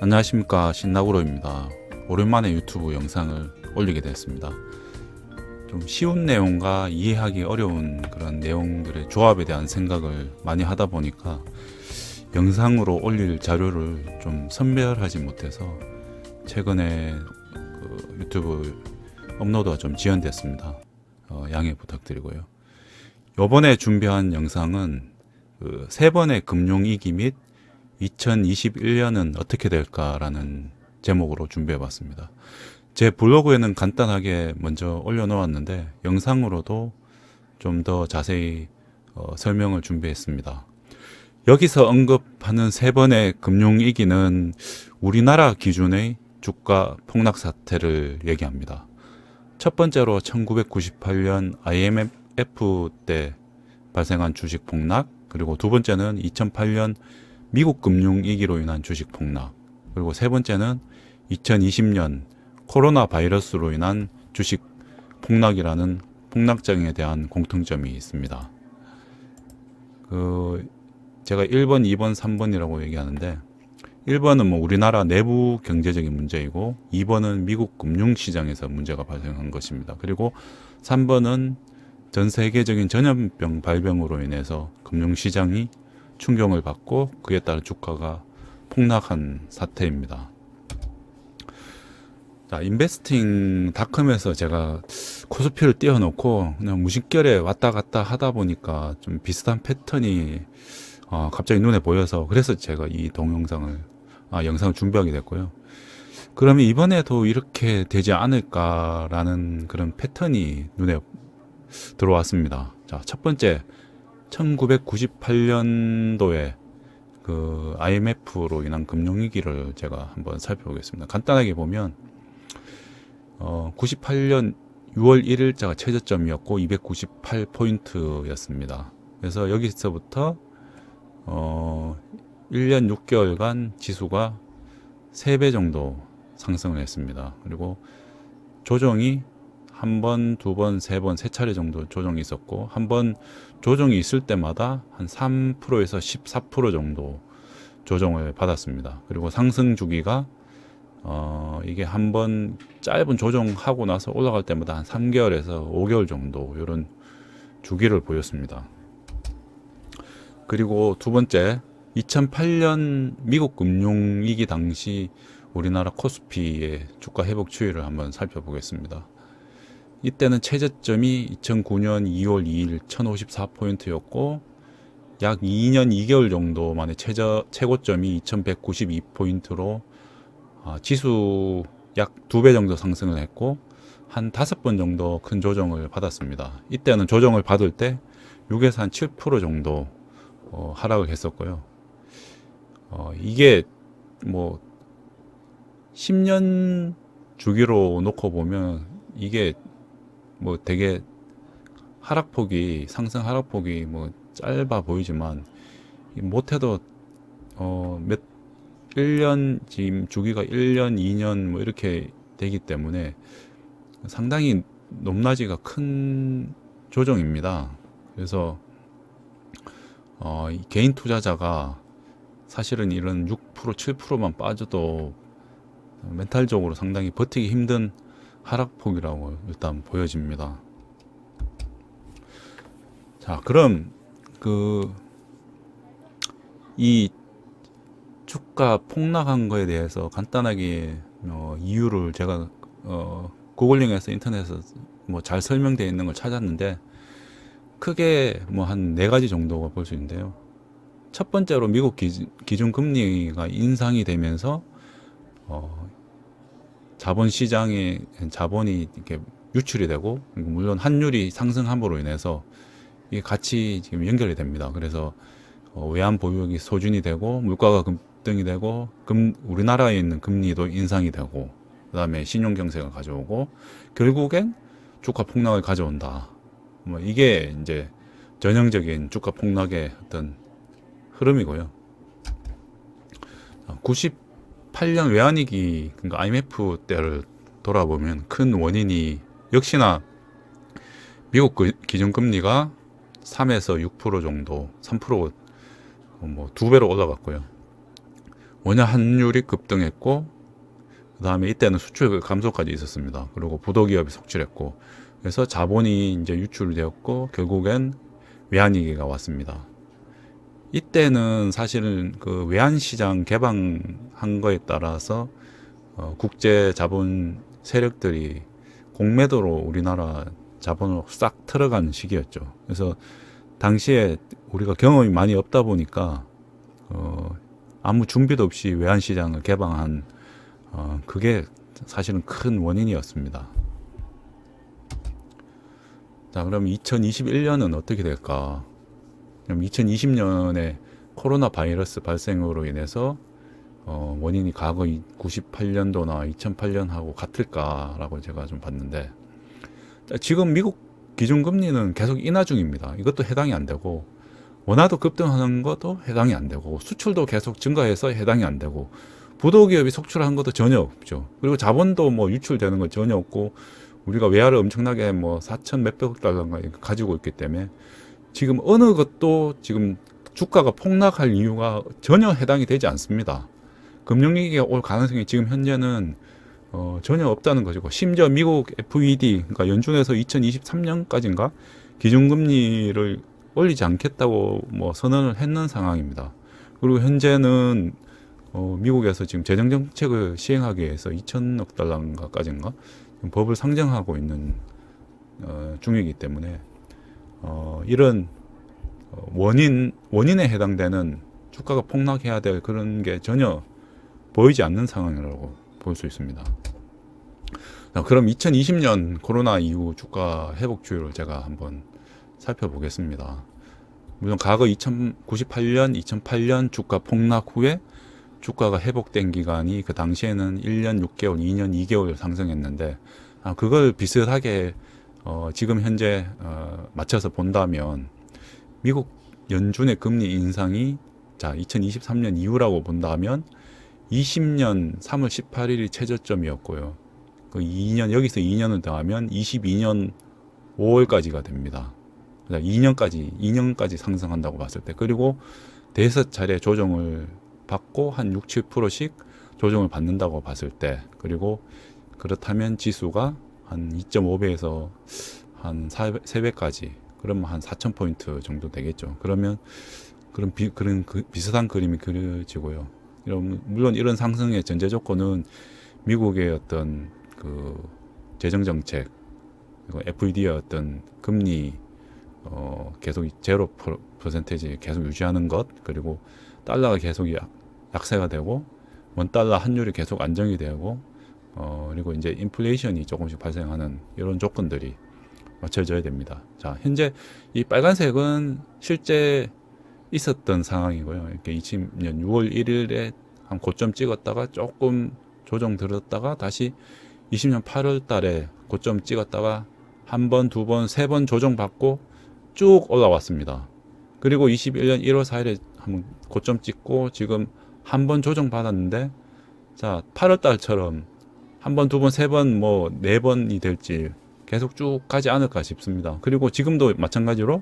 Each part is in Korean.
안녕하십니까, 신나구로입니다. 오랜만에 유튜브 영상을 올리게 됐습니다. 좀 쉬운 내용과 이해하기 어려운 그런 내용들의 조합에 대한 생각을 많이 하다 보니까 영상으로 올릴 자료를 좀 선별하지 못해서 최근에 유튜브 업로드가 좀 지연됐습니다. 양해 부탁드리고요. 요번에 준비한 영상은 세 번의 금융위기 및 2021년은 어떻게 될까라는 제목으로 준비해 봤습니다. 제 블로그에는 간단하게 먼저 올려놓았는데 영상으로도 좀 더 자세히 설명을 준비했습니다. 여기서 언급하는 세 번의 금융위기는 우리나라 기준의 주가 폭락 사태를 얘기합니다. 첫 번째로 1998년 IMF 때 발생한 주식 폭락, 그리고 두 번째는 2008년 미국 금융위기로 인한 주식 폭락, 그리고 세 번째는 2020년 코로나 바이러스로 인한 주식 폭락이라는 폭락장에 대한 공통점이 있습니다. 제가 1번, 2번, 3번이라고 얘기하는데 1번은 우리나라 내부 경제적인 문제이고 2번은 미국 금융시장에서 문제가 발생한 것입니다. 그리고 3번은 전 세계적인 전염병 발병으로 인해서 금융시장이 충격을 받고 그에 따른 주가가 폭락한 사태입니다. 자, 인베스팅닷컴에서 제가 코스피를 띄워놓고 그냥 무심결에 왔다 갔다 하다 보니까 좀 비슷한 패턴이 갑자기 눈에 보여서 그래서 제가 이 영상을 준비하게 됐고요. 그러면 이번에도 이렇게 되지 않을까라는 그런 패턴이 눈에 들어왔습니다. 자, 첫 번째 1998년도에 IMF로 인한 금융위기를 제가 한번 살펴보겠습니다. 간단하게 보면 98년 6월 1일자가 최저점이었고 298포인트였습니다. 그래서 여기서부터 1년 6개월간 지수가 3배 정도 상승을 했습니다. 그리고 조정이 한 번, 두 번, 세 번, 세 차례 정도 조정이 있었고 한 번 조정이 있을 때마다 한 3%에서 14% 정도 조정을 받았습니다. 그리고 상승 주기가 이게 한 번 짧은 조정하고 나서 올라갈 때마다 한 3개월에서 5개월 정도 이런 주기를 보였습니다. 그리고 두 번째 2008년 미국 금융위기 당시 우리나라 코스피의 주가 회복 추이를 한번 살펴보겠습니다. 이때는 최저점이 2009년 2월 2일 1054포인트였고 약 2년 2개월 정도 만에 최고점이 2192포인트로 지수 약 2배 정도 상승을 했고 한 5번 정도 큰 조정을 받았습니다. 이때는 조정을 받을 때 6에서 한 7% 정도 하락을 했었고요. 이게 10년 주기로 놓고 보면 이게 되게 상승 하락폭이 짧아 보이지만 못해도 1년, 지금 주기가 1년, 2년 이렇게 되기 때문에 상당히 높낮이가 큰 조정입니다. 그래서 개인 투자자가 사실은 이런 6%, 7%만 빠져도 멘탈적으로 상당히 버티기 힘든 하락폭이라고 일단 보여집니다. 자, 그럼 이 주가 폭락한 거에 대해서 간단하게 이유를 제가 구글링에서 인터넷에서 잘 설명되어 있는 걸 찾았는데 크게 한 4가지 정도가 볼 수 있는데요. 첫 번째로 미국 기준금리가 인상이 되면서 자본시장에 자본이 이렇게 유출이 되고, 물론 환율이 상승함으로 인해서 이게 같이 지금 연결이 됩니다. 그래서 외환 보유액이 소진이 되고 물가가 급등이 되고 우리나라에 있는 금리도 인상이 되고 그 다음에 신용경색을 가져오고 결국엔 주가 폭락을 가져온다. 이게 이제 전형적인 주가 폭락의 어떤 흐름이고요. 98년 외환위기, 그러니까 IMF 때를 돌아보면 큰 원인이 역시나 미국 기준금리가 3에서 6% 정도, 3% 2배로 올라갔고요. 원화 환율이 급등했고, 그 다음에 이때는 수출 감소까지 있었습니다. 그리고 부도기업이 속출했고, 그래서 자본이 이제 유출되었고, 결국엔 외환위기가 왔습니다. 이때는 사실은 그 외환시장 개방한 거에 따라서 국제 자본 세력들이 공매도로 우리나라 자본으로 싹 들어간 시기였죠. 그래서 당시에 우리가 경험이 많이 없다 보니까 아무 준비도 없이 외환시장을 개방한 그게 사실은 큰 원인이었습니다. 자, 그럼 2021년은 어떻게 될까? 그럼 2020년에 코로나 바이러스 발생으로 인해서 원인이 과거 98년도나 2008년하고 같을까라고 제가 좀 봤는데, 지금 미국 기준금리는 계속 인하 중입니다. 이것도 해당이 안 되고, 원화도 급등하는 것도 해당이 안 되고, 수출도 계속 증가해서 해당이 안 되고, 부도기업이 속출하는 것도 전혀 없죠. 그리고 자본도 뭐 유출되는 건 전혀 없고, 우리가 외화를 엄청나게 뭐 4천 몇백억 달러인가 가지고 있기 때문에 지금 어느 것도 지금 주가가 폭락할 이유가 전혀 해당이 되지 않습니다. 금융위기가 올 가능성이 지금 현재는 전혀 없다는 것이고, 심지어 미국 FED, 그러니까 연준에서 2023년까지인가 기준금리를 올리지 않겠다고 뭐 선언을 했는 상황입니다. 그리고 현재는 미국에서 지금 재정정책을 시행하기 위해서 2천억 달러까지인가 법을 상정하고 있는 중이기 때문에 이런 원인에 해당되는 주가가 폭락해야 될 그런 게 전혀 보이지 않는 상황이라고 볼 수 있습니다. 자, 그럼 2020년 코로나 이후 주가 회복주의를 제가 한번 살펴보겠습니다. 물론 과거 2098년, 2008년 주가 폭락 후에 주가가 회복된 기간이 그 당시에는 1년 6개월, 2년 2개월 상승했는데, 그걸 비슷하게 지금 현재 맞춰서 본다면 미국 연준의 금리 인상이 자 2023년 이후라고 본다면 20년 3월 18일이 최저점이었고요. 그 2년 여기서 2년을 더하면 22년 5월까지가 됩니다. 2년까지 상승한다고 봤을 때, 그리고 5차례 조정을 받고 한 6, 7%씩 조정을 받는다고 봤을 때, 그리고 그렇다면 지수가 한 2.5배에서 한 3배까지, 그러면 한 4,000포인트 정도 되겠죠. 그러면 그런 비슷한 그림이 그려지고요. 물론 이런 상승의 전제 조건은 미국의 어떤 그 재정 정책, 그리고 FED의 어떤 금리 계속 제로 퍼센테이지 계속 유지하는 것, 그리고 달러가 계속 약세가 되고 원 달러 환율이 계속 안정이 되고 그리고 이제 인플레이션이 조금씩 발생하는 이런 조건들이 맞춰져야 됩니다. 자, 현재 이 빨간색은 실제 있었던 상황이고요. 이렇게 20년 6월 1일에 한 고점 찍었다가 조금 조정 들었다가 다시 20년 8월 달에 고점 찍었다가 한 번, 두 번, 세 번 조정 받고 쭉 올라왔습니다. 그리고 21년 1월 4일에 한번 고점 찍고 지금 한 번 조정 받았는데, 자 8월 달처럼 한 번, 두 번, 세 번, 뭐 네 번이 될지 계속 쭉 가지 않을까 싶습니다. 그리고 지금도 마찬가지로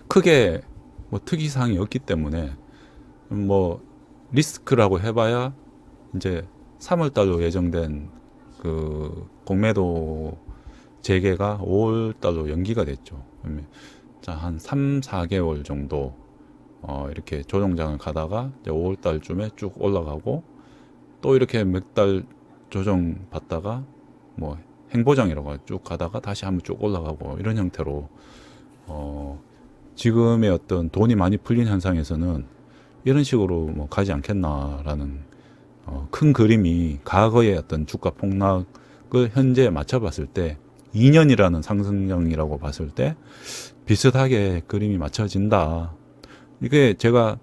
크게 뭐 특이사항이 없기 때문에 뭐 리스크라고 해봐야 이제 3월 달로 예정된 그 공매도 재개가 5월 달로 연기가 됐죠. 자, 한 3, 4개월 정도 이렇게 조정장을 가다가 이제 5월 달쯤에 쭉 올라가고, 또 이렇게 몇 달 조정 받다가 뭐 행보장이라고 쭉 가다가 다시 한번 쭉 올라가고, 이런 형태로 지금의 어떤 돈이 많이 풀린 현상에서는 이런 식으로 뭐 가지 않겠나라는 큰 그림이, 과거의 어떤 주가 폭락을 현재 맞춰봤을 때 2년이라는 상승량이라고 봤을 때 비슷하게 그림이 맞춰진다. 이게 제가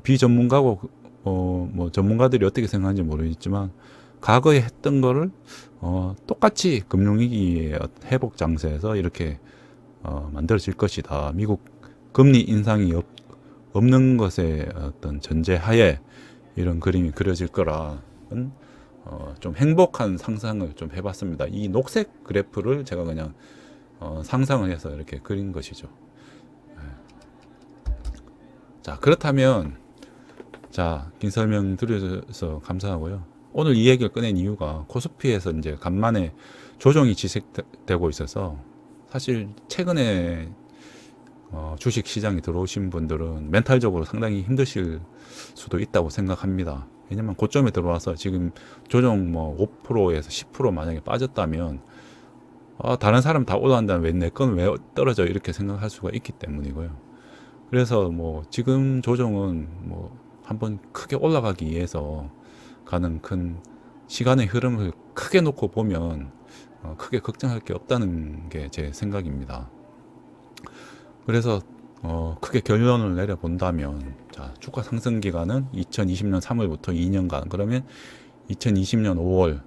비전문가고 뭐 전문가들이 어떻게 생각하는지 모르겠지만, 과거에 했던 거를 똑같이 금융위기의 회복 장세에서 이렇게 만들어질 것이다. 미국 금리 인상이 없는 것의 어떤 전제하에 이런 그림이 그려질 거라는 좀 행복한 상상을 좀 해봤습니다. 이 녹색 그래프를 제가 그냥 상상을 해서 이렇게 그린 것이죠. 자, 그렇다면 자, 긴 설명 드려줘서 감사하고요. 오늘 이 얘기를 꺼낸 이유가 코스피에서 이제 간만에 조정이 지속되고 있어서 사실 최근에 주식 시장에 들어오신 분들은 멘탈적으로 상당히 힘드실 수도 있다고 생각합니다. 왜냐면 고점에 들어와서 지금 조정 뭐 5%에서 10% 만약에 빠졌다면 다른 사람 다 올라간다면 왜 내 건 왜 떨어져 이렇게 생각할 수가 있기 때문이고요. 그래서 뭐 지금 조정은 뭐 한번 크게 올라가기 위해서 가는 큰 시간의 흐름을 크게 놓고 보면 크게 걱정할 게 없다는 게 제 생각입니다. 그래서 크게 결론을 내려본다면 자, 주가 상승 기간은 2020년 3월부터 2년간, 그러면 2020년 5월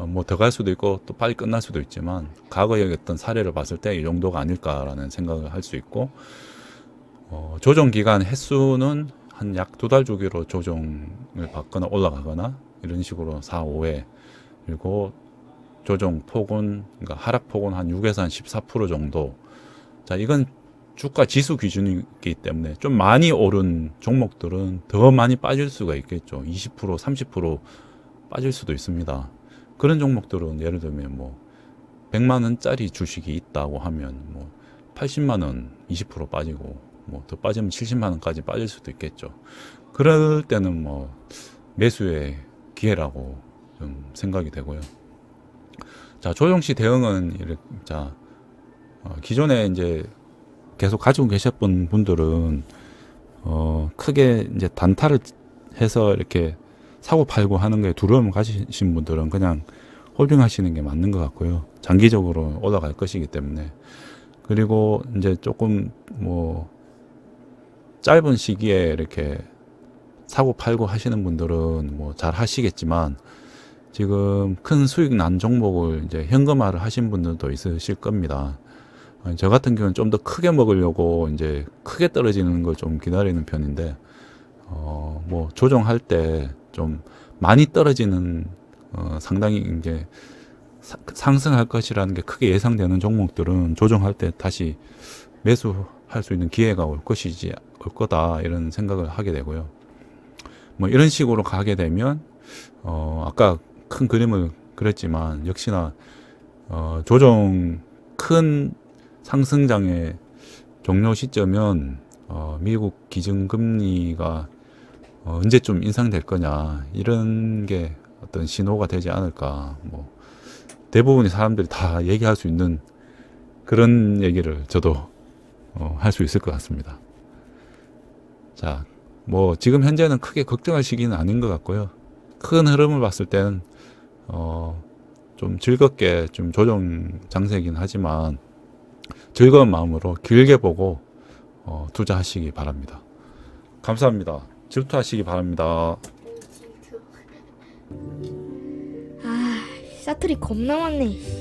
뭐 더 갈 수도 있고 또 빨리 끝날 수도 있지만 과거의 어떤 사례를 봤을 때 이 정도가 아닐까라는 생각을 할 수 있고, 조정 기간 횟수는 한 약 2달 주기로 조정을 받거나 올라가거나 이런 식으로 4, 5회, 그리고 조정 폭은, 그러니까 하락 폭은 한 6에서 한 14% 정도. 자, 이건 주가 지수 기준이기 때문에 좀 많이 오른 종목들은 더 많이 빠질 수가 있겠죠. 20%, 30% 빠질 수도 있습니다. 그런 종목들은 예를 들면 뭐 100만 원짜리 주식이 있다고 하면 뭐 80만 원 20% 빠지고, 뭐 더 빠지면 70만 원까지 빠질 수도 있겠죠. 그럴 때는 뭐 매수의 기회라고 좀 생각이 되고요. 자, 조정시 대응은 이렇게, 자, 기존에 이제 계속 가지고 계셨던 분들은 크게 이제 단타를 해서 이렇게 사고 팔고 하는 거에 두려움을 가지신 분들은 그냥 홀딩 하시는 게 맞는 것 같고요. 장기적으로 올라갈 것이기 때문에. 그리고 이제 조금 뭐 짧은 시기에 이렇게 사고 팔고 하시는 분들은 뭐 잘 하시겠지만, 지금 큰 수익 난 종목을 이제 현금화를 하신 분들도 있으실 겁니다. 저 같은 경우는 좀 더 크게 먹으려고 이제 크게 떨어지는 걸 좀 기다리는 편인데, 뭐 조정할 때 좀 많이 떨어지는, 상당히 이제 상승할 것이라는 게 크게 예상되는 종목들은 조정할 때 다시 매수할 수 있는 기회가 올 거다, 이런 생각을 하게 되고요. 뭐 이런 식으로 가게 되면, 아까 큰 그림을 그렸지만 역시나 조정 큰 상승장의 종료 시점은 미국 기준금리가 언제쯤 인상될 거냐, 이런 게 어떤 신호가 되지 않을까. 뭐 대부분의 사람들이 다 얘기할 수 있는 그런 얘기를 저도 할 수 있을 것 같습니다. 자, 뭐 지금 현재는 크게 걱정할 시기는 아닌 것 같고요. 큰 흐름을 봤을 때는 좀 즐겁게 좀 조정 장세이긴 하지만 즐거운 마음으로 길게 보고 투자하시기 바랍니다. 감사합니다. 질투하시기 바랍니다. 아, 사투리 겁나 많네.